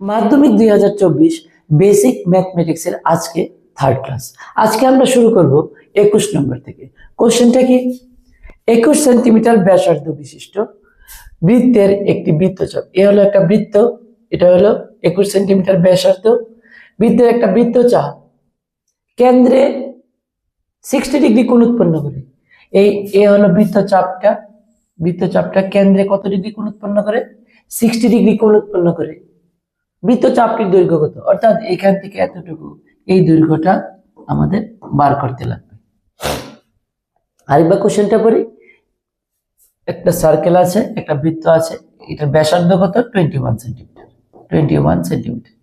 মাধ্যমিক 2024 বেসিক ম্যাথমেটিক্সের আজকে third class. আজকে আমরা শুরু করব 21 নম্বর থেকে। কোশ্চেনটা কি? 21 সেন্টিমিটার ব্যাসার্ধ বিশিষ্ট বৃত্তের একটি বৃত্তচাপ। এ হলো একটা বৃত্ত, এটা হলো 21 সেন্টিমিটার ব্যাসার্ধ বৃত্তের একটা বৃত্তচাপ কেন্দ্রে 60 ডিগ্রি কোণ উৎপন্ন করে। এ হলো বৃত্তচাপটা কেন্দ্রে কত ডিগ্রি কোণ উৎপন্ন করে? 60 ডিগ্রি কোণ উৎপন্ন করে। বৃত্তচাপটির দৈর্ঘ্য কত? অর্থাৎ এখান থেকে এতটুকু, এই দৈর্ঘ্যটা আমাদের বার করতে লাগবে। আরেকবার কোশ্চেনটা পড়ি। একটা সার্কেল আছে, একটা বৃত্ত আছে, এটার ব্যাসার্ধ কত? 21 সেন্টিমিটার। 21 সেন্টিমিটার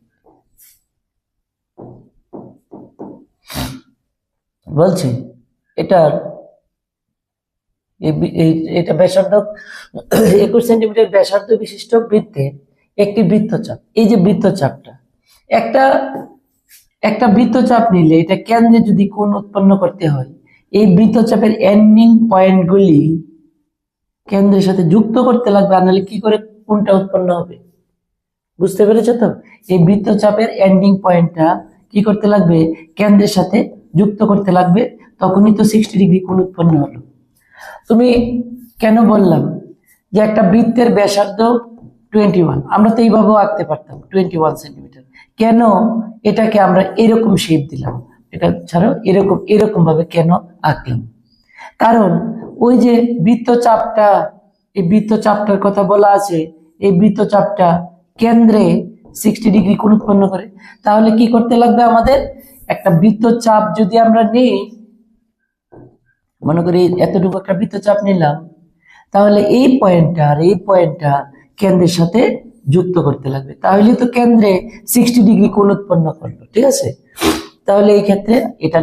বলছি এটার এটা ব্যাসার্ধ 21 সেন্টিমিটার ব্যাসার্ধ বিশিষ্ট বৃত্তের একটি বৃত্তচাপ। এই যে বৃত্তচাপটা, একটা বৃত্তচাপ নিলে এটা কেন্দ্রে যদি কোণ উৎপন্ন করতে হয়, এই বৃত্তচাপের এন্ডিং পয়েন্টগুলি কেন্দ্রের সাথে যুক্ত করতে লাগবে, আর নাহলে কি করে কোণটা উৎপন্ন হবে? বুঝতে পেরেছো তো? এই বৃত্তচাপের এন্ডিং পয়েন্টটা কি করতে লাগবে? কেন্দ্রের সাথে যুক্ত করতে লাগবে, তখনই তো 60 ডিগ্রি কোণ উৎপন্ন হলো। তুমি কেন বললাম যে একটা বৃত্তের ব্যাসার্ধ 21, আমরা তো এইভাবেও আঁকতে পারতাম 21 সেন্টিমিটার। কেন এটাকে আমরা এরকম শেপ দিলাম? এটা ছাড়াও এরকম ভাবে কেন আঁকলাম? কারণ ওই যে বৃত্তচাপটা, এই বৃত্তচাপটার কথা বলা আছে, এই বৃত্তচাপটা কেন্দ্রে 60 ডিগ্রি কোণ উৎপন্ন করে। তাহলে কি করতে লাগবে আমাদের? একটা বৃত্তচাপ যদি আমরা নিই, মনে করি এতটুকু একটা বৃত্তচাপ নিলাম, তাহলে এই পয়েন্টটা আর এই পয়েন্টটা কেন্দ্রের সাথে যুক্ত করতে লাগবে, তাহলে তো কেন্দ্রে 60 ডিগ্রি কোণ উৎপন্ন করলো। ঠিক আছে? তাহলে এই ক্ষেত্রে এটা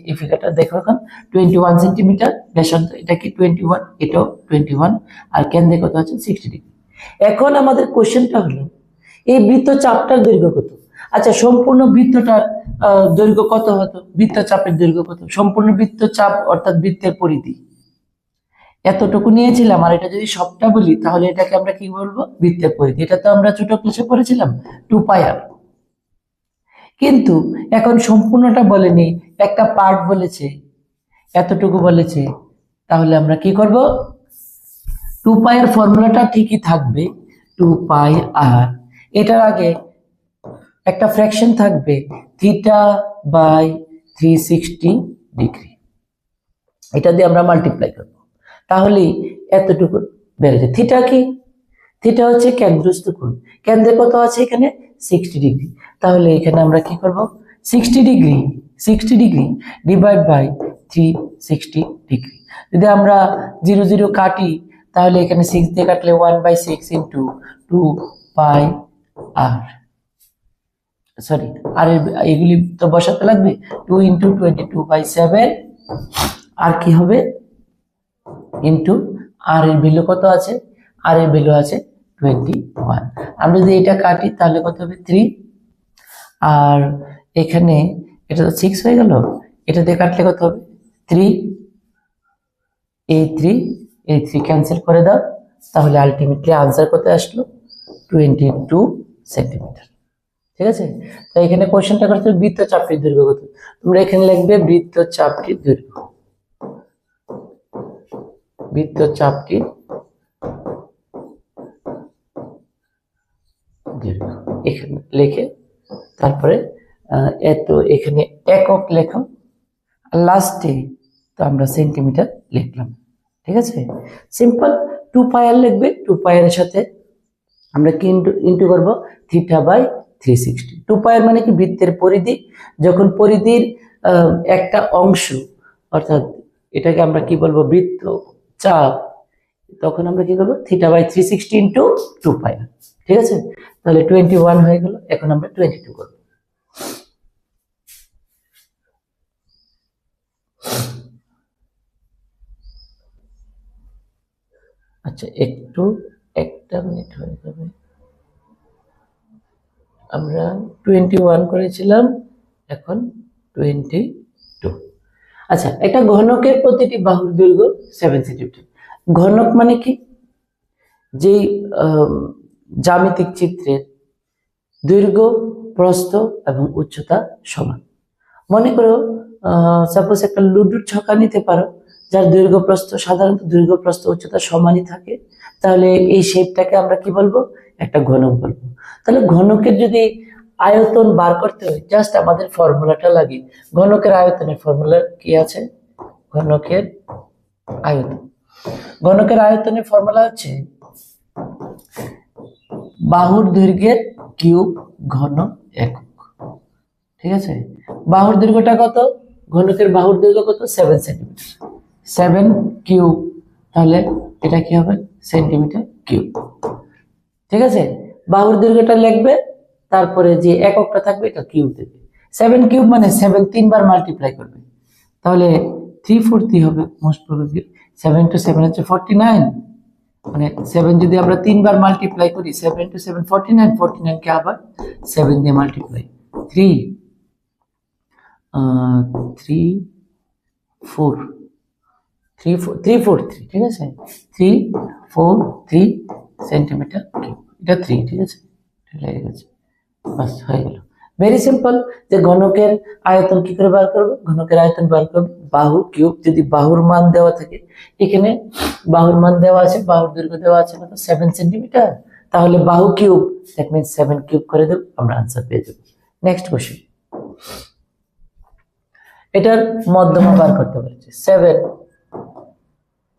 এই ফিগারটা দেখো, এখন 21 সেন্টিমিটার ব্যাসার্ধ, এটা কি 21, এটাও 21, আর কেন্দ্রে কত আছে? 60 ডিগ্রি। এখন আমাদের কোশ্চেনটা হলো এই বৃত্তচাপটার দৈর্ঘ্য কত? আচ্ছা, সম্পূর্ণ বৃত্তটার দৈর্ঘ্য কত হতো? বৃত্তচাপের দৈর্ঘ্য কত? সম্পূর্ণ বৃত্তচাপ অর্থাৎ বৃত্তের পরিধি এতটুকু নিয়েছিলাম, আর এটা যদি সবটা বলি তাহলে এটাকে আমরা কি বলবো? বৃত্তের পরিধি। এটা তো আমরা ছোট ক্লাসে পড়েছিলাম 2πr। কিন্তু এখন সম্পূর্ণটা বলেনি, একটা পার্ট বলেছে, এতটুকু বলেছে। তাহলে আমরা কি করব? 2πr ফর্মুলাটা ঠিকই থাকবে, 2πr। এটার আগে একটা ফ্র্যাকশন থাকবে θ/360 ডিগ্রি, এটা দিয়ে আমরা মাল্টিপ্লাই করব, তাহলে এতটুকু বেড়ে যায়। থিটা কি? থিটা হচ্ছে কেন্দ্রস্থ কোণ। কেন্দ্রে কত আছে? এখানে 60 ডিগ্রি। তাহলে এখানে আমরা কি করব? 60 ডিগ্রি ডিভাইড বাই 360 ডিগ্রি। যদি আমরা 0 0 কাটি, তাহলে এখানে 6 দিয়ে কাটলে 1/6 ইন্টু 2πr, সরি, আর এগুলি তো বসাতে লাগবে, 2 ইন্টু 22/7, আর কি হবে? ইন্টু আর এর ভ্যালু কত আছে? আর এর ভ্যালু আছে 21। আমরা যদি এটা কাটি তাহলে কত হবে? 3, আর এখানে এটা তো 6 হয়ে গেল, এটা দিয়ে কাটলে কত হবে? 3, এই 3 ক্যান্সেল করে দাও, তাহলে আলটিমেটলি আনসার কত আসলো? 22 সেন্টিমিটার। ঠিক আছে? তো এখানে কোশ্চেনটা করতে বৃত্তচাপটির দৈর্ঘ্য কত? তোমরা এখানে লিখবে বৃত্তচাপটির দৈর্ঘ্য, বৃত্তচাপটির দৈর্ঘ্য এখানে লিখে তারপরে এত এখানে একক লেখো, লাস্টে তো আমরা সেন্টিমিটার লিখলাম। ঠিক আছে? সিম্পল। 2πr লিখবে, 2πr এর সাথে আমরা কি ইন্টু করব? θ/360। 2πr মানে কি? বৃত্তের পরিধি। যখন পরিধির একটা অংশ, অর্থাৎ এটাকে আমরা কি বলবো? বৃত্ত চাপ, তখন আমরা কি করবো? θ/360 ইন্টু 2πr। ঠিক আছে? তাহলে 21 হয়ে গেল। এখন আমরা 22 করবো। আচ্ছা, একটা মিনিট হয়ে যাবে। আমরা 21 করেছিলাম, এখন 22। আচ্ছা, একটা ঘনকের প্রতিটি বাহুর দৈর্ঘ্য 7 সেন্টিমিটার। ঘনক মানে কি? যেই জ্যামিতিক চিত্রের দৈর্ঘ্য, প্রস্থ এবং উচ্চতা সমান। মনে করো সাপোজ একটা লুডুর ছক্কা নিতে পারো, যার দৈর্ঘ্য প্রস্থ সাধারণত দৈর্ঘ্য প্রস্থ উচ্চতা সমানই থাকে, তাহলে এই শেপটাকে আমরা কি বলবো? একটা ঘনক বলবো। তাহলে ঘনকের যদি আয়তন বার করতে হয়, জাস্ট আমাদের ফর্মুলাটা লাগে। ঘনকের আয়তনের ফর্মুলা কি আছে? ঘনকের আয়তন, ঘনকের আয়তনের ফর্মুলা হচ্ছে বাহুর দৈর্ঘ্যের কিউব ঘন একক। ঠিক আছে, বাহুর দৈর্ঘ্যটা কত? ঘনকের বাহুর দৈর্ঘ্য কত? 7 সেন্টিমিটার। 7 কিউব, তাহলে এটা কি হবে? Centimetre cube. ঠিক আছে, বাহুর দৈর্ঘ্যটা লিখবে, তারপরে যে এককটা থাকবে এটা কিউব দেবে। 7 কিউব মানে 7 তিনবার মাল্টিপ্লাই করবে, তাহলে 340 হবে মোস্ট প্রবাবলি। 7 to 7 হচ্ছে 49, মানে 7 যদি আমরা তিনবার মাল্টিপ্লাই করি, 7 to 7 49, 49 কে আবার 7 দিয়ে মাল্টিপ্লাই, 3 4 343, ঠিক আছে, 343 সেন্টিমিটার কিউব, এটা 3, ঠিক আছে, লেগে গেছে, বাস হয়ে গেল। Very simple. যে ঘনকের আয়তন কি করে বার করবো? ঘনকের আয়তন বার করবো বাহু কিউব, যদি বাহুর মান দেওয়া থাকে, এখানে বাহুর মান দেওয়া আছে, বাহুর দৈর্ঘ্য দেওয়া আছে কত? 7 সেন্টিমিটার, তাহলে বাহু কিউব, দ্যাট মিন্স 7 কিউব করে দেব, আমরা আনসার পেয়ে যাবো। নেক্সট কোশ্চেন, এটার মধ্যমা বার করতে বলেছে। 7,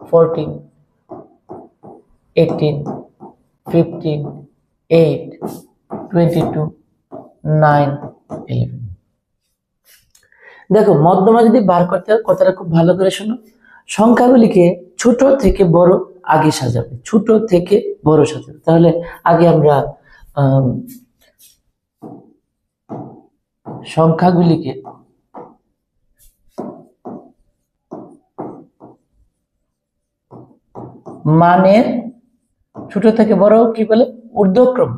14, 18, 15, 8, 22, 9, 11। দেখো মধ্যমা যদি বার করতে হয়, কথাটা খুব ভালো করে শোনো। সংখ্যাগুলিকে ছোট থেকে বড় আগে সাজাবে, ছোট থেকে বড় সাজাবে। তাহলে আগে আমরা সংখ্যাগুলিকে মানের ছোট থেকে বড় কি বলে? ঊর্ধ্বক্রম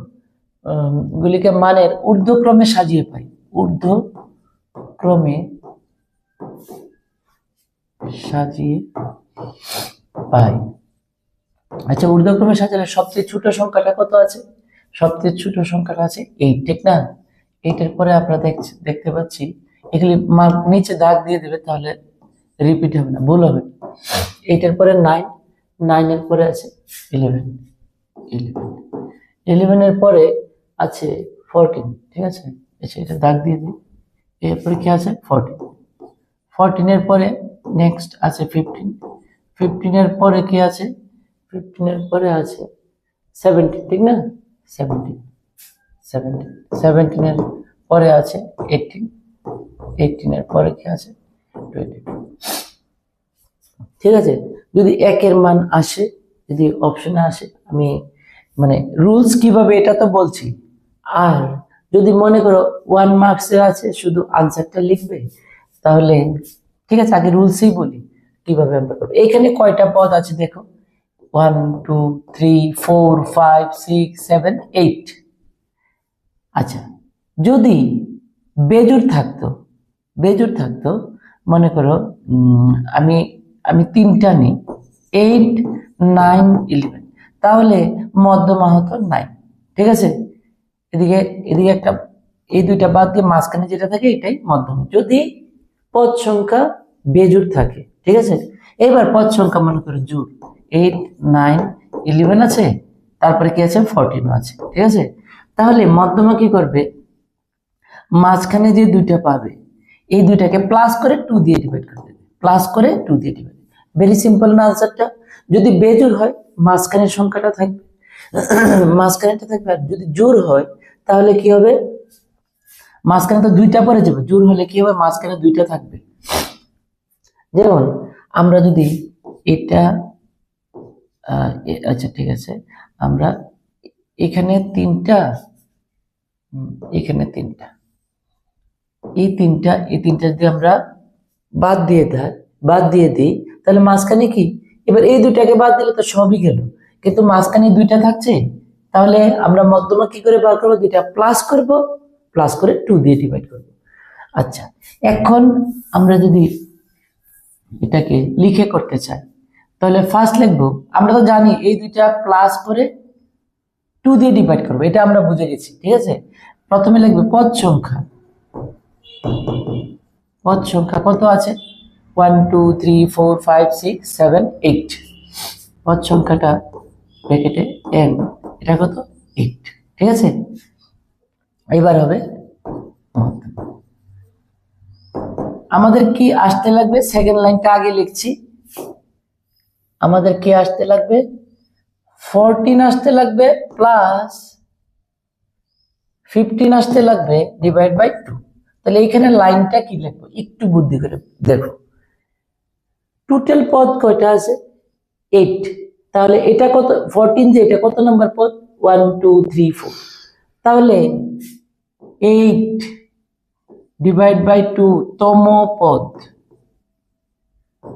গুলিকে মানের ঊর্ধ্বক্রমে সাজিয়ে পাই, ঊর্ধ্বক্রমে সাজিয়ে পাই। আচ্ছা, ঊর্ধ্বক্রমে সাজালে সবচেয়ে ছোট সংখ্যাটা কত আছে? সবচেয়ে ছোট সংখ্যাটা আছে 8, ঠিক না? 8 এর পরে আমরা দেখতে পাচ্ছি, এগুলি নিচে দাগ দিয়ে দেবে, তাহলে রিপিট হবে না, ভুল হবে। 8 এর পরে 9, 9 এর পরে আছে 11, 11 এর পরে আছে 14, ঠিক আছে, এটা দাগ দিয়ে দিই। এরপরে কি আছে? 14, 14 এর পরে নেক্সট আছে 15, 15 এর পরে কি আছে? 15 এর পরে আছে 17, ঠিক না? 17, 17 এর পরে আছে 18, 18 এর পরে কি আছে? 22। ঠিক আছে, যদি একের মান আসে, যদি অপশনে আসে, আমি মানে রুলস কিভাবে এটা তো বলছি, আর যদি মনে করো 1 মার্কসের আছে, শুধু আনসারটা লিখবে, তাহলে ঠিক আছে, আগে রুলসই বলি কিভাবে আমরা করবো। এখানে কয়টা পদ আছে দেখো? 1 2 3 4 5 6 7 8। আচ্ছা, যদি বেজোড় থাকতো, মনে করো আমি আমি 3টা নিই, 8 9 11, তাহলে মধ্যমা হতো 9, ঠিক আছে। এদিকে এদিকে একটা, এই দুইটা বাদ দিয়ে মাঝখানে যেটা থাকে এটাই মধ্যমা, যদি পদ সংখ্যা বেজোড় থাকে, ঠিক আছে। এবার পদ সংখ্যা মনে করো জোড়, 8 9 11 আছে, তারপরে কি আছে? 14 আছে, ঠিক আছে। তাহলে মধ্যমা কি করবে? মাঝখানে যে দুইটা পাবে, এই দুইটাকে প্লাস করে 2 দিয়ে ডিভাইড করে দেবে, প্লাস করে 2 দিয়ে ডিভাইড। ভেরি সিম্পল না আনসারটা? যদি বেজোড় হয় মাঝখানের সংখ্যাটা থাকবে, মাঝখানেটা থাকবে, আর যদি জোড় হয় তাহলে কি হবে? মাঝখানে তো দুইটা পরে যাবে, জোড় হলে কি হবে? মাঝখানে দুইটা থাকবে। যেমন আমরা যদি এটা আচ্ছা ঠিক আছে, আমরা এখানে 3টা, এখানে 3টা, এই তিনটা যদি আমরা বাদ দিয়ে দিই, তাহলে মাঝখানে কি? এবার এই দুইটাকে বাদ দিলে তো সবই গেল, কিন্তু মাঝখানে দুইটা থাকছে, তাহলে আমরা মধ্যমা কি করে বার করবো? দুইটা প্লাস করব, প্লাস করে 2 দিয়ে ডিভাইড করব। আচ্ছা, এখন আমরা যদি এটাকে লিখে করতে চাই, তাহলে ফার্স্ট লিখবো, আমরা তো জানি এই দুইটা প্লাস করে 2 দিয়ে ডিভাইড করবো, এটা আমরা বুঝে গেছি, ঠিক আছে। প্রথমে লিখবে পদ সংখ্যা। পদ সংখ্যা কত আছে? 1 2 3 4 5 6 7 8। পদ সংখ্যাটা ব্র্যাকেটে n, এটা কত? 8। ঠিক আছে, এবার হবে আমাদের কি আসতে লাগবে? সেকেন্ড লাইনটা আগে লিখছি। আমাদের কি আসতে লাগবে? 14 আসতে লাগবে প্লাস 15 আসতে লাগবে ডিভাইড বাই 2। তাহলে এখানে লাইনটা কি লিখবো একটু বুদ্ধি করে দেখো। টোটাল পদ কয়টা আছে? 8। তাহলে এটা কত? 14 যে এটা কত নম্বর পদ? 1 2 3 4। তাহলে 8 ডিভাইড বাই 2 তম পদ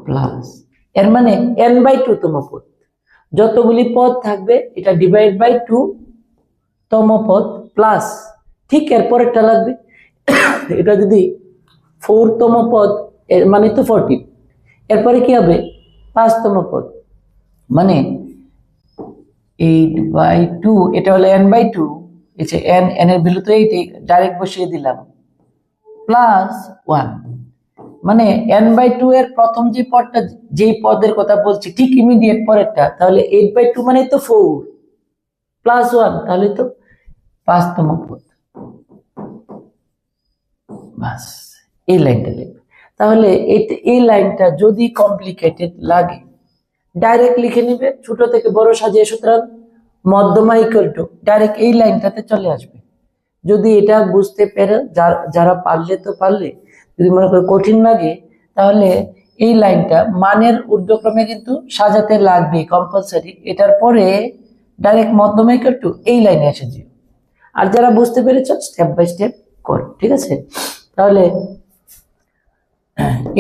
প্লাস, এর মানে n বাই 2 তম পদ। যতগুলি পদ থাকবে এটা ডিভাইড বাই 2 তম পদ প্লাস, ঠিক এরপর একটা লাগবে এটা যদি 4 তম পদ, এর মানে তো 14। এরপরে কি হবে? 5 তম পদ, মানে 8 বাই 2, এটা হলো n বাই 2। এই যে n এর ভ্যালু তো 8, ডাইরেক্ট বসিয়ে দিলাম, প্লাস 1, মানে n বাই 2 এর প্রথম যে পদটা, যেই পদের কথা বলছি ঠিক ইমিডিয়েট পরেরটা, তাহলে 8 বাই 2 মানে তো 4 প্লাস 1, তাহলে তো 5 তম পদ। বাস, এই লাইনটা লিখবে। তাহলে এই লাইনটা যদি কমপ্লিকেটেড লাগে ডাইরেক্ট লিখে নিবে, ছোট থেকে বড় সাজিয়ে, সুতরাং মধ্যমা ইকুয়াল টু ডাইরেক্ট এই লাইনটাতে চলে আসবে। যদি এটা বুঝতে পেরে যারা পারলে তো পারলে, যদি মনে করে কঠিন লাগে তাহলে এই লাইনটা মানের ঊর্ধ্বক্রমে কিন্তু সাজাতে লাগবে কম্পালসারি। এটার পরে ডাইরেক্ট মধ্যমা ইকুয়াল টু এই লাইনে এসে যাও। আর যারা বুঝতে পেরেছ স্টেপ বাই স্টেপ কর, ঠিক আছে? তাহলে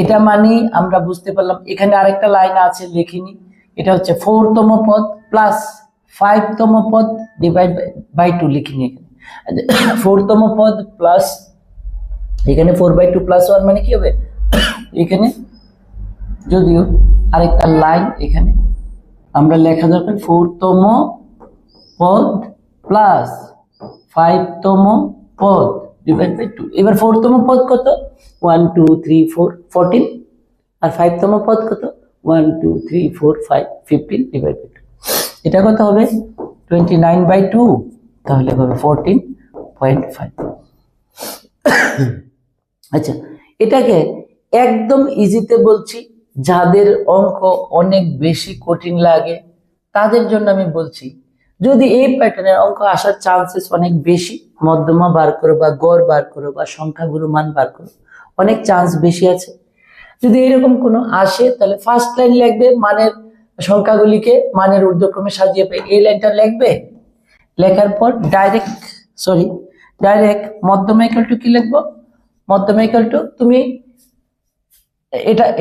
এটা মানে আমরা বুঝতে পারলাম। এখানে আরেকটা লাইন আছে লিখিনি, এটা হচ্ছে 4 তম পদ প্লাস 5 তম পদ ডিভাইড বাই 2 লিখিনি। এখানে 4 তম পদ প্লাস, এখানে 4 বাই 2 প্লাস 1 মানে কি হবে? এখানে যদিও আরেকটা লাইন এখানে আমরা লেখা দরকার, 4 তম পদ প্লাস 5 তম পদ ডিভাইড বাই 2। এবার 4 তম পদ কত? 1 2 3 4 14, আর 5 তম পদ কত? 1 2 3 4 5 15 ডিভাইড বাই 2। এটা কত হবে? 29 বাই 2, তাহলে হবে 14.5। আচ্ছা, এটাকে একদম ইজিতে বলছি, যাদের অঙ্ক অনেক বেশি কঠিন লাগে তাদের জন্য আমি বলছি, যদি এই প্যাটার্নের অঙ্ক আসার চান্সেস অনেক বেশি, মধ্যমা বার করো বা গড় বার করো বা সংখ্যাগুরু মান বার করো, অনেক চান্স বেশি আছে। যদি এরকম কোনো আসে তাহলে ফার্স্ট লাইন লিখবে, মানের সংখ্যাগুলিকে মানের ঊর্ধ্বক্রমে সাজিয়ে এই লাইনটা লিখবে। লেখার পর ডাইরেক্ট মধ্যমা ইকুয়াল টু কি লিখবো? মধ্যমা ইকুয়াল টু তুমি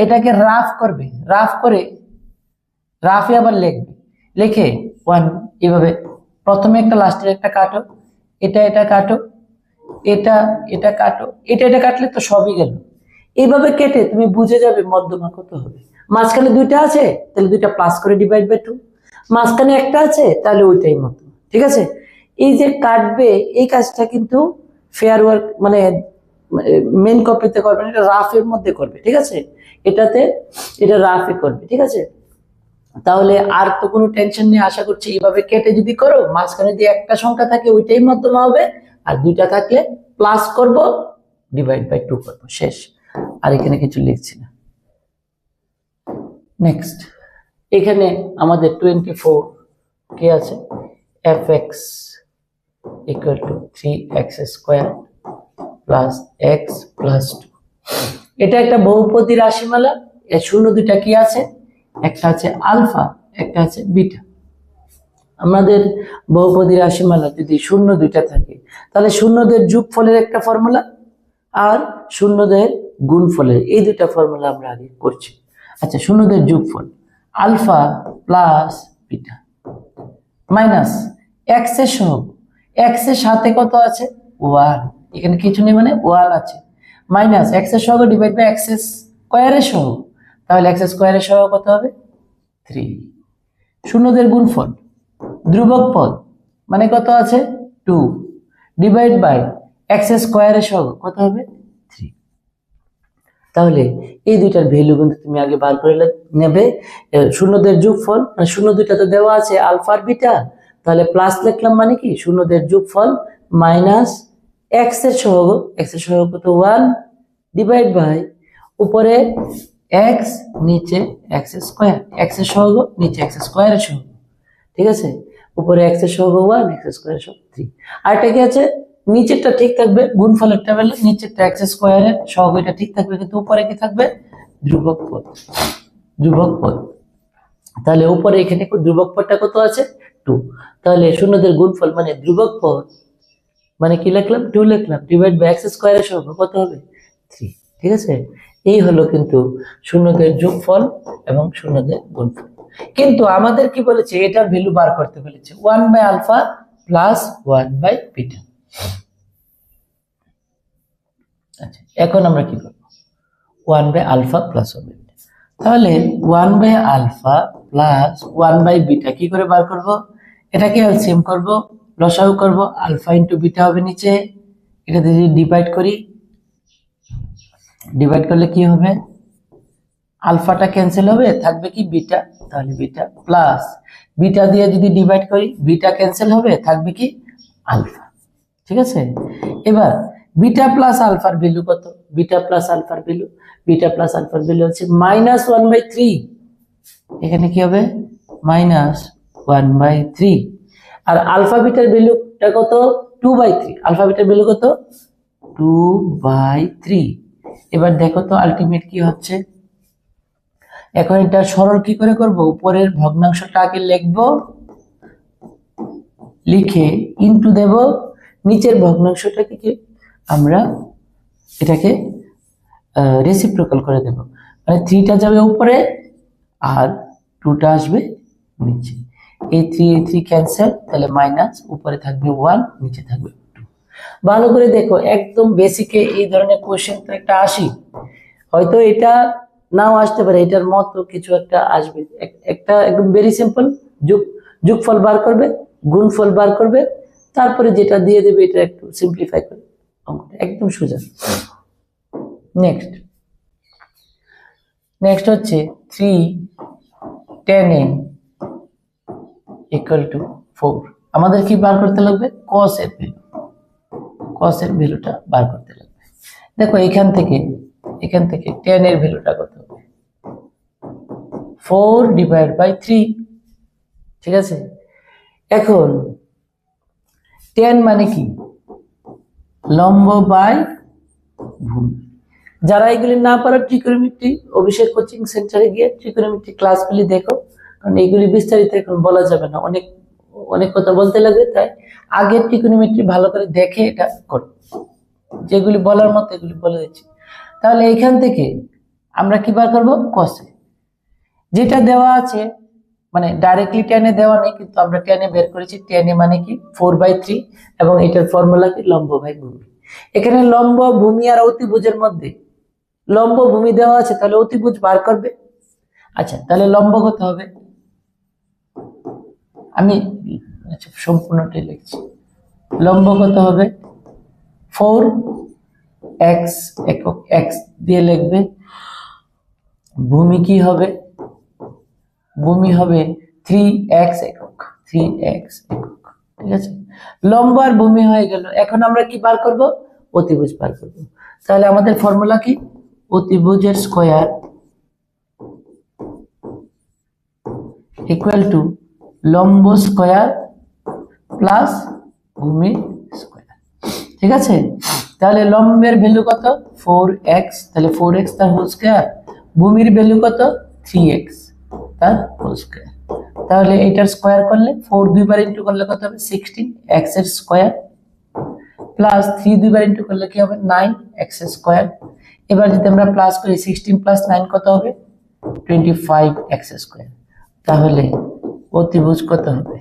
এটাকে রাফ করবে, রাফ করে রাফে আবার লিখবে, লিখে 1 এভাবে প্রথমে একটা লাস্টের একটা কাটো, এটা কাটো, এটা কাটো, এটা কাটলে তো সবই গেল। এইভাবে কেটে তুমি বুঝে যাবে মধ্যমা কত হবে। মাঝখানে দুইটা আছে তাহলে দুইটা প্লাস করে ডিভাইড বাই 2, মাঝখানে একটা আছে তাহলে ওইটাই মধ্যমা। ঠিক আছে? এই যে কাটবে এই কাজটা কিন্তু ফেয়ার ওয়ার্ক মানে মেন কপিতে করবে না, এটা রাফের মধ্যে করবে। ঠিক আছে? এটা রাফে করবে। ঠিক আছে? তাহলে আর তো কোনো টেনশন নেই। আশা করছি এইভাবে কেটে যদি করো, মাঝখানে যদি একটা সংখ্যা থাকে ওইটাই মধ্যমা হবে, আর দুইটা থাকলে প্লাস করব ডিভাইড বাই 2 করব, শেষ। আর এখানে কিছু লিখছি না। নেক্সট, এখানে আমাদের 24 কি আছে? fx equal to 3x square plus x plus 2। এটা একটা বহুপদী রাশিমালা। এর শূন্য দুইটা কি আছে? একটা আছে আলফা, একটা আছে বিটা। আমাদের বহুপদী রাশিমালা যদি শূন্য দুইটা থাকে তাহলে শূন্যদের যোগফলের একটা ফর্মুলা আর শূন্যদের গুণফলের, এই দুইটা ফর্মুলা আমরা আগে করছি। আচ্ছা, শূন্যদের যোগফল alpha plus beta minus x এর সহগ, এক্স এর সাথে কত আছে? 1, এখানে কিছু নেই মানে 1 আছে, মাইনাস এক্স এর সহগ ডিভাইড বাই এক্স স্কয়ারের সহগ, তাহলে এক্স স্কয়ারের সহগ কত হবে? 3। শূন্যদের গুণফল ধ্রুবক পদ মানে কত আছে? 2 ডিভাইড বাই এক্স স্কোয়ারের সহগ কত হবে 3। তাহলে এই দুইটার ভ্যালু কিন্তু তুমি আগে বার করে নেবে। শূন্যদের যোগফল, মানে শূন্য দুইটা তো দেওয়া আছে আলফা আর বিটা, তাহলে প্লাস লিখলাম মানে কি শূন্যদের যোগফল মাইনাস এক্স এর সহগ, এক্স এর সহগ কত 1 ডিভাইড বাই উপরে এক্স নিচে এক্স স্কোয়ার, এক্স এর সহগ নিচে এক্স স্কোয়ারের সহগ, ঠিক আছে, উপরে এক্স এর সহগ 1 এক্স স্কোয়ারের সহগ 3। আর এটা কি আছে নিচেরটা ঠিক থাকবে, গুণফলের টেবিলে নিচেরটা এক্স স্কোয়ারের সহগ এটা ঠিক থাকবে, কিন্তু উপরে কি থাকবে ধ্রুবক পদ, ধ্রুবক পদ। তাহলে উপরে এখানে ধ্রুবক পদটা কত আছে 2, তাহলে শূন্যদের গুণফল মানে ধ্রুবক পদ মানে কি লিখলাম 2 লিখলাম ডিভাইড বাই এক্স স্কোয়ারের সহগ কত হবে 3, ঠিক আছে। এই হলো কিন্তু শূন্যদের যোগফল এবং শূন্যদের গুণফল। কিন্তু আমাদের কি বলেছে এটার ভ্যালু বার করতে বলেছে 1 by alpha plus 1 by beta. আচ্ছা এখন আমরা কি করব 1 by alpha plus 1 by beta, তাহলে 1 by alpha plus 1 by beta কি করে বার করব, এটাকে এলসিএম করব, লসাগু করব, আলফা ইনটু বিটা হবে নিচে, এটা যদি ডিভাইড করি, ডিভাইড করলে কি হবে আলফাটা ক্যান্সেল হবে থাকবে কি বিটা, তাহলে বিটা প্লাস বিটা দিয়ে যদি ডিভাইড করি বিটা ক্যান্সেল হবে থাকবে কি আলফা, ঠিক আছে। এবার বিটা প্লাস আলফার ভ্যালু কত, বিটা প্লাস আলফার ভ্যালু, বিটা প্লাস আলফার ভ্যালু হচ্ছে -1/3, এখানে কি হবে -1/3, আর আলফা বিটার ভ্যালুটা কত 2/3, আলফা বিটার ভ্যালু কত 2/3। এবার দেখো তো আলটিমেট কি হচ্ছে, এখন এটা সরল কি করে করব, উপরের ভগ্নাংশটা আগে লিখবো, লিখে ইনটু দেব নিচের ভগ্নাংশটাকে কি আমরা এটাকে রেসিপ্রোকাল করে দেব, মানে 3টা যাবে উপরে আর 2টা আসবে নিচে, এই 3 ক্যান্সেল, তাহলে মাইনাস উপরে থাকবে 1 নিচে থাকবে 2। ভালো করে দেখো একদম বেসিকে এই ধরনের কোশ্চেন তো একটা আসি, হয়তো এটা নাও আসতে পারে, এটার মতো কিছু একটা আসবে, একটা একদম ভেরি সিম্পল যোগফল বার করবে, গুণফল বার করবে, তারপরে যেটা দিয়ে দেবে এটা একটু সিম্পলিফাই করবে, একদম সোজা। নেক্সট হচ্ছে 3 tan a equal to 4, আমাদের কি বার করতে লাগবে cos এর ভ্যালু, cos এর ভ্যালুটা বার করতে লাগবে। দেখো এখান থেকে tan এর ভ্যালুটা কত হবে 4/3, ঠিক আছে। এখন tan মানে কি লম্ব বাই ভূমি, যারা এগুলি না পারো ট্রিকোনোমেট্রি অভিষেক কোচিং সেন্টারে গিয়ে ট্রিকোনোমেট্রি ক্লাসগুলি দেখো, কারণ এইগুলি বিস্তারিত এখন বলা যাবে না, অনেক অনেক কথা বলতে লাগবে, তাই আগে ট্রিকোনোমেট্রি ভালো করে দেখে এটা করো, যেগুলি বলার মতো এগুলি বলে দিচ্ছি। তাহলে এইখান থেকে আমরা কি বার করবো cos, যেটা দেওয়া আছে মানে ডাইরেক্টলি tan এ দেওয়া নেই, কিন্তু আমরা tan এ বের করেছি, tan এ মানে কি 4/3, এবং এটার ফর্মুলা কি লম্ব বাই ভূমি। এখানে লম্ব ভূমি আর অতিভুজের মধ্যে লম্ব ভূমি দেওয়া আছে, তাহলে অতিভুজ বার করবে। আচ্ছা তাহলে লম্ব কত হবে, আমি আচ্ছা সম্পূর্ণটাই লিখছি, লম্ব কত হবে 4x একক x দিয়ে লিখবে, ভূমি কি হবে, ভূমি হবে 3x একক, 3x একক, ঠিক আছে। লম্ব আর ভূমি হয়ে গেল, এখন আমরা কি বার করব অতিভুজ বার করব। তাহলে আমাদের ফর্মুলা কি অতিভুজের স্কয়ার ইকুয়াল টু লম্ব স্কয়ার প্লাস ভূমি স্কয়ার, ঠিক আছে। তাহলে লম্বের ভ্যালু কত 4x, তাহলে 4x তার হোল স্কয়ার, ভূমির ভ্যালু কত 3x তার হোল স্কয়ার, তাহলে এটার স্কয়ার করলে 4 দুইবার ইনটু করলে কত হবে 16x এর স্কয়ার প্লাস 3 দুইবার ইনটু করলে কি হবে 9x এর স্কয়ার। এবার যদি আমরা প্লাস করি 16 প্লাস 9 কত হবে 25x স্কয়ার, তাহলে অতিভুজ কত হবে,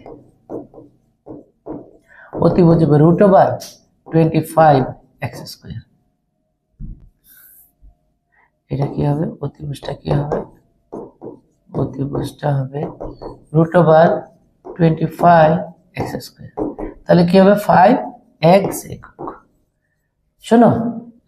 অতিভুজ হবে √25x স্কয়ার। এটা কি হবে অতিভুজটা কি হবে, অতিভুজটা হবে √25x স্কয়ার, তাহলে কি হবে 5 এক্স একক। শোনো,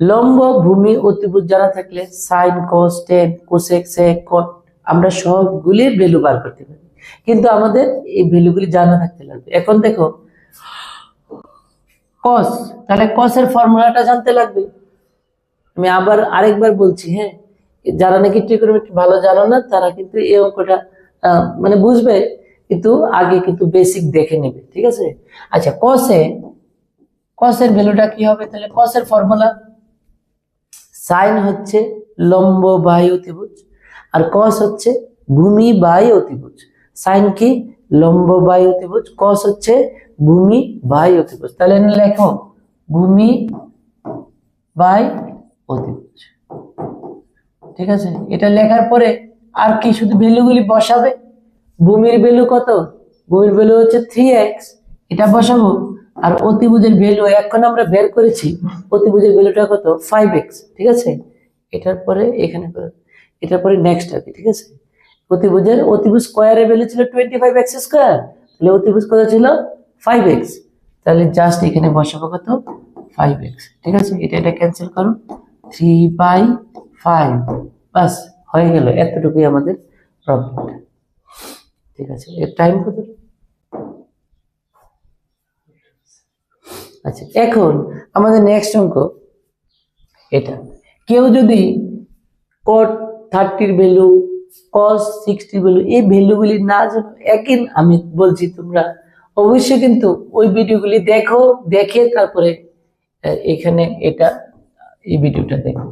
লম্ব, ভূমি, অতিভুজ জানা থাকলে সাইন, কস, টেন, কোসেক, সেক, কট আমরা সবগুলির ভ্যালু বার করতে পারি, কিন্তু আমাদের এই ভ্যালুগুলি জানা থাকতে লাগবে। এখন দেখো কস, তাহলে কসের ফর্মুলাটা জানতে লাগবে। আমি আবার আরেকবার বলছি, হ্যাঁ, যারা নাকি ট্রিগোনোমেট্রি ভালো জানো না তারা কিন্তু এই অঙ্কটা মানে বুঝবে, কিন্তু আগে কিন্তু বেসিক দেখে নেবে, ঠিক আছে? আচ্ছা, কসের ভ্যালুটা কি হবে? তাহলে কসের ফর্মুলা সাইন হচ্ছে লম্ব বাই অতিভুজ, আর কস হচ্ছে ভূমি বাই অতিভুজ। সাইন কি? লম্ব বাই অতিভুজ। কস হচ্ছে ভূমি বাই অতিভুজ। তাহলে লেখো ভূমি বাই অতিভুজ, ঠিক আছে? এটা লেখার পরে আর কি, শুধু ভ্যালুগুলি বসাবে। ভূমির ভ্যালু কত? ভূমির ভ্যালু হচ্ছে 3x, এটা বসাবো। আর অতিভুজের ভ্যালু এখন আমরা বের করেছি, অতিভুজের ভ্যালুটা কত? 5x, ঠিক আছে? এটার পরে এখানে এটার পরে নেক্সট আর কি, ঠিক আছে? অতিভুজ স্কয়ারের ভ্যালু ছিল 25x স্কয়ার, তাহলে অতিভুজ কত ছিল? 5x। তাহলে জাস্ট এখানে বসাবো কত? 5x, ঠিক আছে? এটা ক্যান্সেল করো, 3/5, বাস হয়ে গেল। এতটুকুই আমাদের প্রবলেমটা, ঠিক আছে? এর টাইম কত? আচ্ছা, এখন আমাদের নেক্সট অঙ্ক এটা। কেউ যদি cot 30 ভ্যালু, cos 60 ভ্যালু, এই ভ্যালুগুলি না জানো, একদিন আমি বলছি তোমরা অবশ্যই কিন্তু ওই ভিডিওগুলি দেখো, দেখে তারপরে এখানে এই ভিডিওটা দেখো।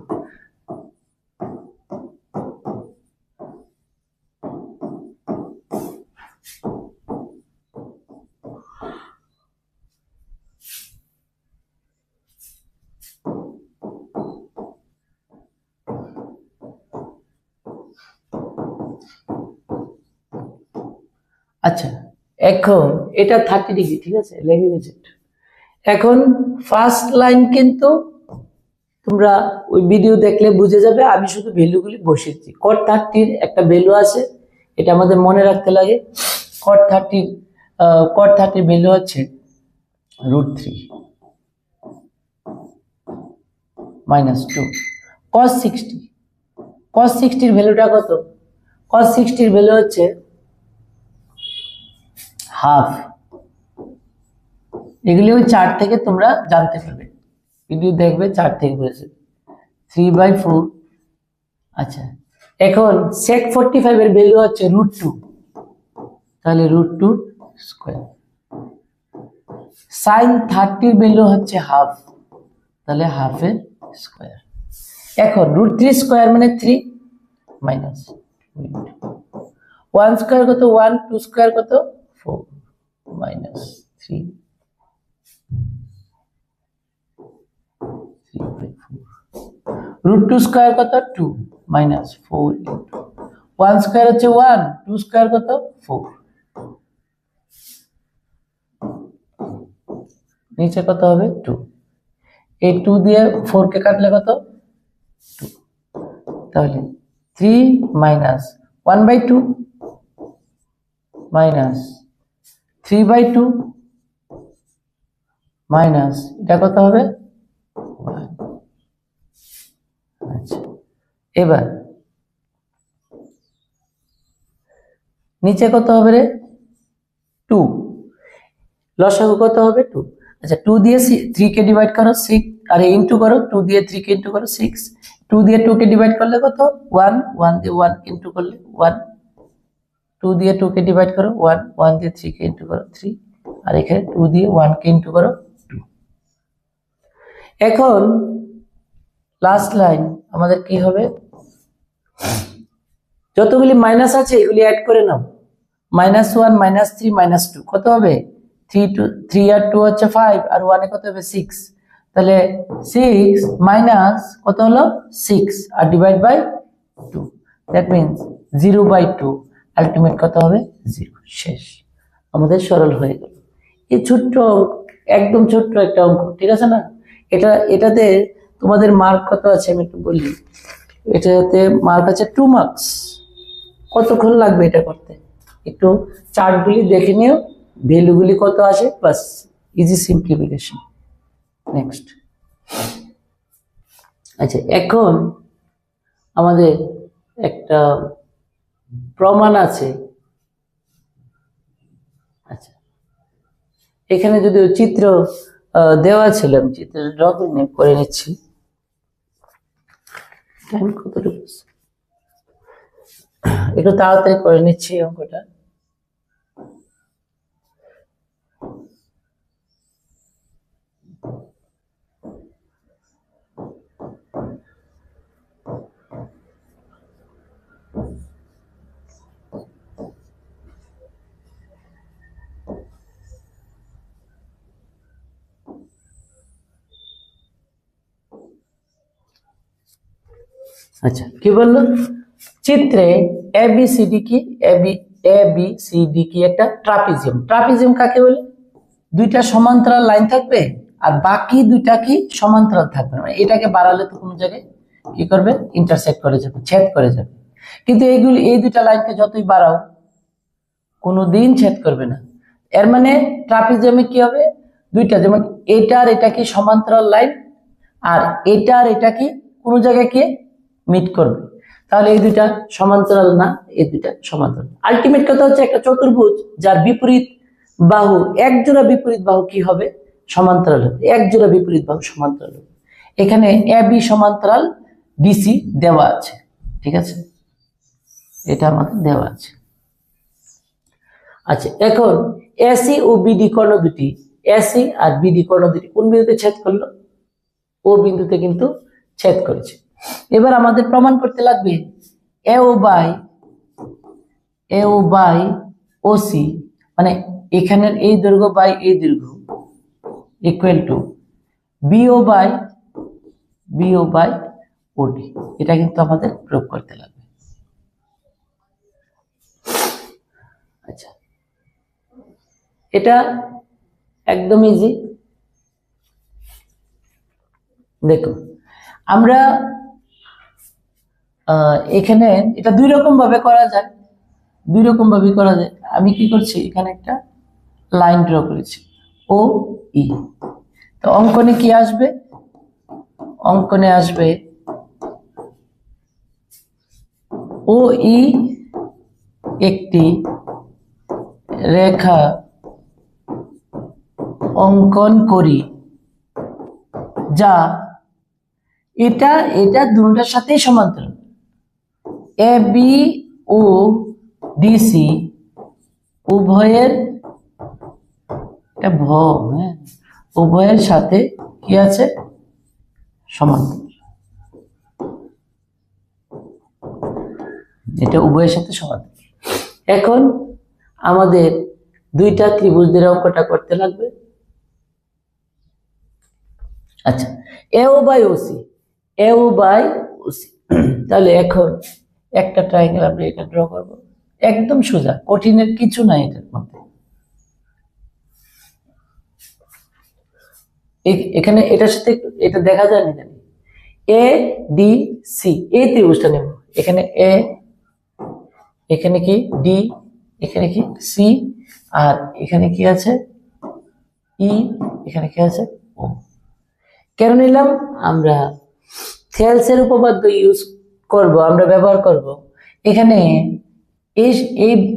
আচ্ছা, এখন এটা 30 ডিগ্রি, ঠিক আছে? লেগে গেছে। এখন ফার্স্ট লাইন কিন্তু তোমরা ওই ভিডিও দেখলে বুঝে যাবে, আমি শুধু ভ্যালুগুলি বসিয়েছি। cot 30 একটা ভ্যালু আছে, এটা আমাদের মনে রাখতে লাগে। cot 30 ভ্যালু হচ্ছে √3 -2। cos 60 এর ভ্যালুটা কত? cos 60 এর ভ্যালু হচ্ছে হাফ। এগুলি ওই চার্ট থেকে তোমরা জানতে পারবে, ভিডিও দেখবে, চার্ট থেকে বুঝে 3/4। আচ্ছা, এখন sec 45 এর ভ্যালু হচ্ছে √2, তাহলে √2 স্কয়ার। sin 30 এর ভ্যালু হচ্ছে হাফ, তাহলে হাফ এর স্কয়ার। এখন √3 স্কয়ার মানে 3 মাইনাস 1 স্কয়ার কত? 1, 2 স্কয়ার কত? 4 মাইনাস 3 √2 স্কয়ার কত? 2 মাইনাস 4 1 স্কয়ার হচ্ছে 1, 2 স্কয়ার কত? 4, নিচে কত হবে? 2। এই 2 দিয়ে 4 কে কাটলে কত? 2। তাহলে 3 মাইনাস 1/2 মাইনাস 3/2 মাইনাস এটা কত হবে? 1। আচ্ছা, এবার নিচে কত হবে রে? 2। লসাগু কত হবে? 2। আচ্ছা, 2 দিয়ে 3 কে ডিভাইড করো 6, আর ইনটু করো 2 দিয়ে 3 কে ইনটু করো 6। 2 দিয়ে 2 কে ডিভাইড করলে কত? 1, 1 দিয়ে 1 ইনটু করলে 1। 2 দিয়ে 2 কে ডিভাইড করো 1, 1 দিয়ে 3 কে ইনটু করো 3, আর এখানে 2 দিয়ে 1 কে ইনটু করো 2। এখন লাস্ট লাইন আমাদের কি হবে? যতগুলি মাইনাস আছে এগুলি অ্যাড করে নাও। -1, -3, -2 কত হবে? 3 আর 2 হচ্ছে 5, আর 1 এ কত হবে? 6। তাহলে 6 মাইনাস কত হলো? 6, আর divide by 2, that means 0/2। Ultimate কত হবে? 0। শেষ, আমাদের সরল হয়ে গেল। এই ছোট্ট, একদম ছোট্ট একটা অঙ্ক, ঠিক আছে না? এটাতে তোমাদের মার্ক কত আছে আমি একটু বলি। এটাতে মার্ক আছে 2 মার্কস। কতক্ষণ লাগবে এটা করতে? একটু চার্টগুলি দেখে নিও, ভ্যালুগুলি কত আসে, বাস ইজি সিম্পলিফিকেশন। নেক্সট। আচ্ছা, এখন আমাদের একটা প্রমাণ আছে। আচ্ছা, এখানে যদি চিত্র দেওয়া ছিল, আমি চিত্র ড্র করে নিচ্ছি। টাইম কতটুকু? একটু তাড়াতাড়ি করে নিচ্ছি অঙ্কটা। আচ্ছা, কি বললো? চিত্রে এবিসিডি কি, এবিসিডি কি একটা ট্রাপিজিয়াম। ট্রাপিজিয়াম কাকে বলে? দুইটা সমান্তরাল লাইন থাকবে আর বাকি দুইটা কি সমান্তরাল থাকবে, মানে এটাকে বাড়ালে তো কোনো জায়গায় কি করবে, ইন্টারসেক্ট করে যাবে, ছেদ করে যাবে। কিন্তু এইগুলি, এই দুইটা লাইনকে যতই বাড়াও কোনোদিন ছেদ করবে না। এর মানে ট্রাপিজিয়ামে কি হবে, দুইটা, যেমন এটার এটা কি সমান্তরাল লাইন আর এটার এটা কি কোনো জায়গায় কি মিট করবে, তাহলে এই দুইটা সমান্তরাল না, এই দুইটা সমান্তরাল। আলটিমেট কথা হচ্ছে একটা চতুর্ভুজ যার বিপরীত বাহু, এক জোড়া বিপরীত বাহু কি হবে, সমান্তরাল হবে, এক জোড়া বিপরীত বাহু সমান্তরাল হবে। এখানে এবি সমান্তরাল ডিসি দেওয়া আছে, ঠিক আছে, এটা আমাদের দেওয়া আছে। আচ্ছা, এখন এসি ও বিডি কর্ণ দুটি, এসি আর বিডি কর্ণ দুটি কোন বিন্দুতে ছেদ করলো? ও বিন্দুতে কিন্তু ছেদ করেছে। এবার আমাদের প্রমাণ করতে লাগবে এও বাই ওসি, মানে এখানের এই দৈর্ঘ্য বাই এই দৈর্ঘ্য ইকুয়াল টু বিও বাই ওডি। এটা কিন্তু আমাদের প্রয়োগ করতে লাগবে। আচ্ছা, এটা একদম ইজি। দেখো, আমরা এখানে এটা দুই রকম ভাবে করা যায়, আমি কি করছি, এখানে একটা লাইন ড্র করেছি ও ই। তো অঙ্কনে কি আসবে? অঙ্কনে আসবে ও ই একটি রেখা অঙ্কন করি যা এটা দুটোর সাথেই সমান্তরাল। এ বি ও ডিসি উভয়ের উভয়ের সাথে কি আছে, সমান্তরাল। এটা উভয়ের সাথে সমান্তরাল। এখন আমাদের দুইটা ত্রিভুজের অঙ্কটা করতে লাগবে। আচ্ছা, এও বাই ওসি, তাহলে এখন একটা ট্রায়াঙ্গেল আমরা এটা ড্র করব, একদম সোজা, কঠিনের কিছু নাই এটার মধ্যে। এখানে এটার সাথে এটা দেখা যায় না, জানি এ ডি সি, এই ত্রিভুজটা নেব। এখানে এ, এখানে কি ডি, এখানে কি সি, আর এখানে কি আছে ই, এখানে কি আছে ও। কেন নিলাম? আমরা থেলসের উপপাদ্য ইউজ করব, আমরা ব্যবহার করব। এখানে এই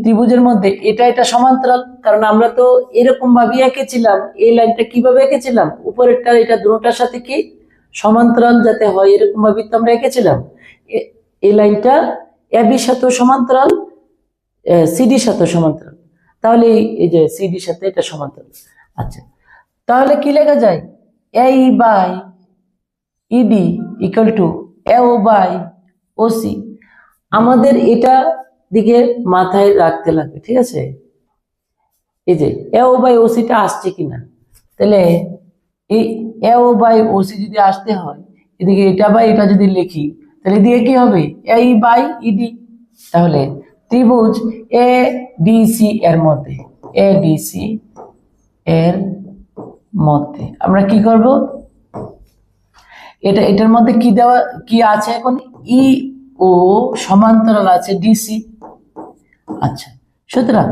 ত্রিভুজের মধ্যে এটা সমান্তরাল, কারণ আমরা তো এরকম ভাবে এঁকেছিলাম, এই লাইনটা কিভাবে এঁকেছিলাম, উপরেরটা এটা দুটোটার সাথে কি সমান্তরাল যাতে হয় এরকম ভাবে তো আমরা এঁকেছিলাম। এই লাইনটা এবির সাথে সমান্তরাল, সিডির সাথে সমান্তরাল, তাহলে এই যে সিডির সাথে এটা সমান্তরাল। আচ্ছা, তাহলে কি লেখা যায়, এই বাই ইডি ইকুয়াল টু এও বাই ওসি। আমাদের এটা দিকে মাথায় রাখতে লাগবে, ঠিক আছে। এই যে এও বাই ওসিটা আসছে কিনা, তাহলে এই এও বাই ওসি যদি আসতে হয়, এদিকে এটা বাই এটা যদি লিখি, তাহলে এদিকে কি হবে, এই বাই ইডি। তাহলে ত্রিভুজ এ ডিসি এর মধ্যে, আমরা কি করব, এটার মধ্যে কি দেওয়া কি আছে, এখন ই ও সমান্তরাল আছে ডিসি। আচ্ছা, সুতরাং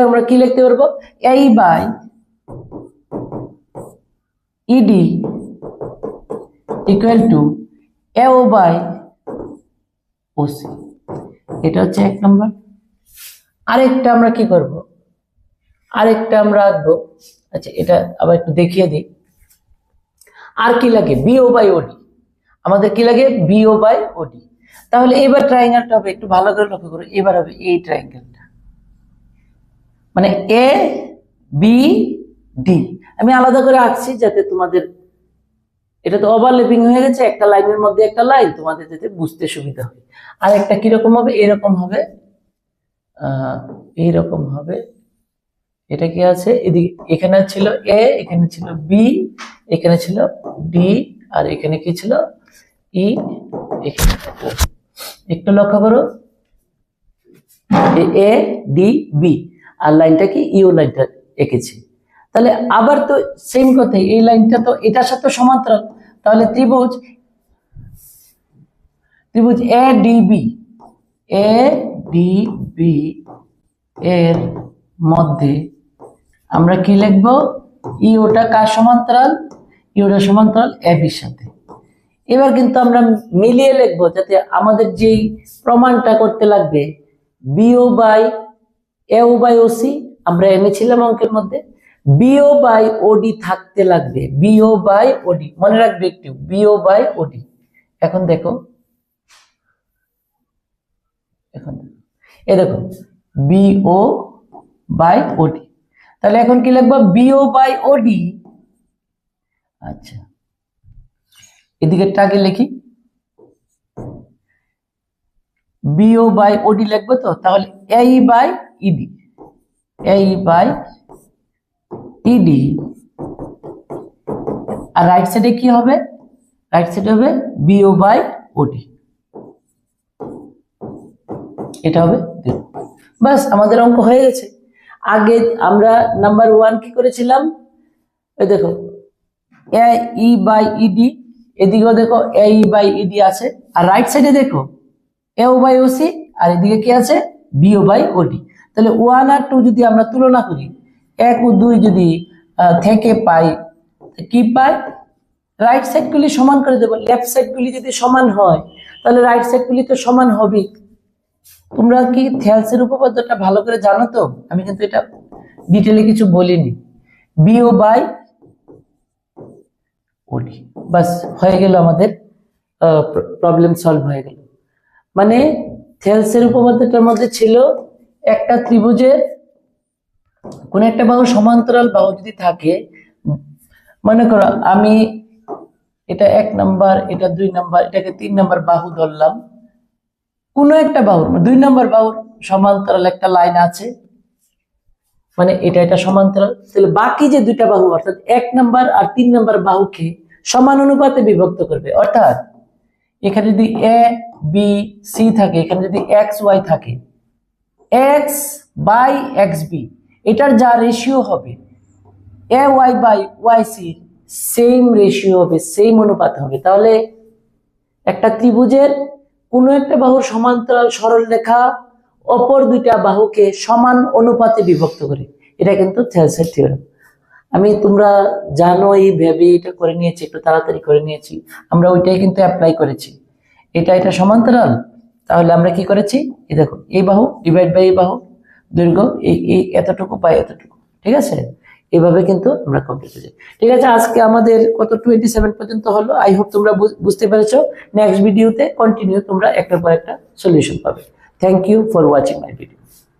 আমরা কি লিখতে পারবো, এই বাই ইডি ইকুয়াল টু এও বাই ওসি। এটা হচ্ছে 1 নম্বর। আরেকটা আমরা কি করব, আরেকটা আমরা আঁকবো। আচ্ছা, এটা আবার একটু দেখিয়ে দিই। আর কি লাগে, বিও বাই ওডি। আমাদের কি লাগে, বিও বাই ওডি। তাহলে এবার ট্রায়াঙ্গেলটা হবে, একটু ভালো করে লক্ষ্য করো, এবার হবে এই ট্রায়াঙ্গেলটা, মানে এ বি ডি। আমি আলাদা করে আঁকছি যাতে তোমাদের, এটা তো ওভারল্যাপিং হয়ে গেছে, একটা লাইনের মধ্যে একটা লাইন, তোমাদের যাতে বুঝতে সুবিধা হয়। আর একটা কিরকম হবে, এরকম হবে, এইরকম হবে। এটা কি আছে, এদিকে এখানে ছিল এ, এখানে ছিল বি, এখানে ছিল ডি, আর এখানে কি ছিল ই। এখানে একটু লক্ষ্য করো, এ ডি বি, আর লাইনটা কি ইউ লাইনটা এঁকেছি। তাহলে আবার তো সেম কথাই, এই লাইনটা তো এটার সাথে সমান্তরাল। তাহলে ত্রিভুজ এ ডিবি, এ ডিবি এর মধ্যে আমরা কি লিখবো, ইউটা কার সমান্তরাল, ইউটা সমান্তরাল এ বির সাথে। এবার কিন্তু আমরা মিলিয়ে লিখবো, যাতে আমাদের যেই প্রমাণটা করতে লাগবে বিও বাই এও বাই ওসি আমরা এনেছিলাম অঙ্কের মধ্যে, বিও বাই ওডি থাকতে লাগবে, বিও বাই ওডি, মনে রাখবে একটু, বিও বাই ওডি। এখন দেখো, এখন এই দেখো বিও বাই ওডি। তাহলে এখন কি লিখবো, বিও বাই ওডি। আচ্ছা, এদিকে টাকে লিখি, বিও বাই ওডি লিখবো তো, তাহলে এই বাই ইডি, এই বাই ইডি। আর রাইট সাইডে কি হবে, রাইট সাইডে হবে বিও বাই ওডি। এটা হবে, বাস আমাদের অঙ্ক হয়ে গেছে। আগে আমরা নাম্বার 1 কি করেছিলাম, এই দেখো এ ই বাই ইডি, এদিকেও দেখো এ ই বাই ইডি আছে, আর রাইট সাইডে দেখো এও বাই ওসি, আর এদিকে কি আছে, বিও বাই ওডি। তাহলে 1 আর 2 যদি আমরা তুলনা করি, 1 ও 2 যদি থেকে পাই, কি পাই, রাইট সাইড গুলি সমান করে দেবো। লেফট সাইড গুলি যদি সমান হয়, তাহলে রাইট সাইড গুলি তো সমান হবে। তোমরা কি থেলসের উপপাদ্যটা ভালো করে জানো তো? আমি কিন্তু এটা ডিটেইলে কিছু বলিনি। বিও বাই ওডি, বাস হয়ে গেল, আমাদের প্রবলেম সলভ হয়ে গেল। মানে থেলসের উপপাদ্যটার মধ্যে ছিল একটা ত্রিভুজের কোন একটা বাহু সমান্তরাল বাহু যদি থাকে, মনে করো আমি এটা 1 নাম্বার, এটা 2 নাম্বার, এটাকে 3 নাম্বার বাহু ধরলাম, কোন একটা বাহুর 2 নাম্বার বাহুর সমান্তরাল একটা লাইন আছে, মানে এটা সমান্তরাল। তাহলে বাকি যে দুইটা বাহু, অর্থাৎ 1 নাম্বার আর 3 নাম্বার বাহুকে সমান অনুপাতে বিভক্ত করবে। অর্থাৎ এখানে যদি এ বি সি থাকে, এখানে যদি এক্স ওয়াই থাকে, এক্স বাই এক্স বি এটার যা রেশিও হবে, A Y by Y C same ratio হবে, সেম অনুপাত হবে। তাহলে একটা ত্রিভুজের কোনো একটা বাহুর সমান্তরাল সরল রেখা অপর দুইটা বাহুকে সমান অনুপাতে বিভক্ত করে, এটা কিন্তু থেলসের থিওরেম। আমি তোমরা জানো এই ভেবে এটা করে নিয়েছি, একটু তাড়াতাড়ি করে নিয়েছি, আমরা ওইটাই কিন্তু অ্যাপ্লাই করেছি। এটা সমান্তরাল, তাহলে আমরা কি করেছি, এই দেখো এই বাহু ডিভাইড বাই এই বাহু, দৈর্ঘ্য এই এতটুকু বাই এতটুকু, ঠিক আছে? এভাবে কিন্তু আমরা কমপ্লিট হয়ে যাই। ঠিক আছে, আজকে আমাদের কত 27 পর্যন্ত হলো। আই হোপ তোমরা বুঝতে পেরেছো। নেক্সট ভিডিওতে কন্টিনিউ তোমরা একটার পর একটা সলিউশন পাবে। Thank you for watching my video.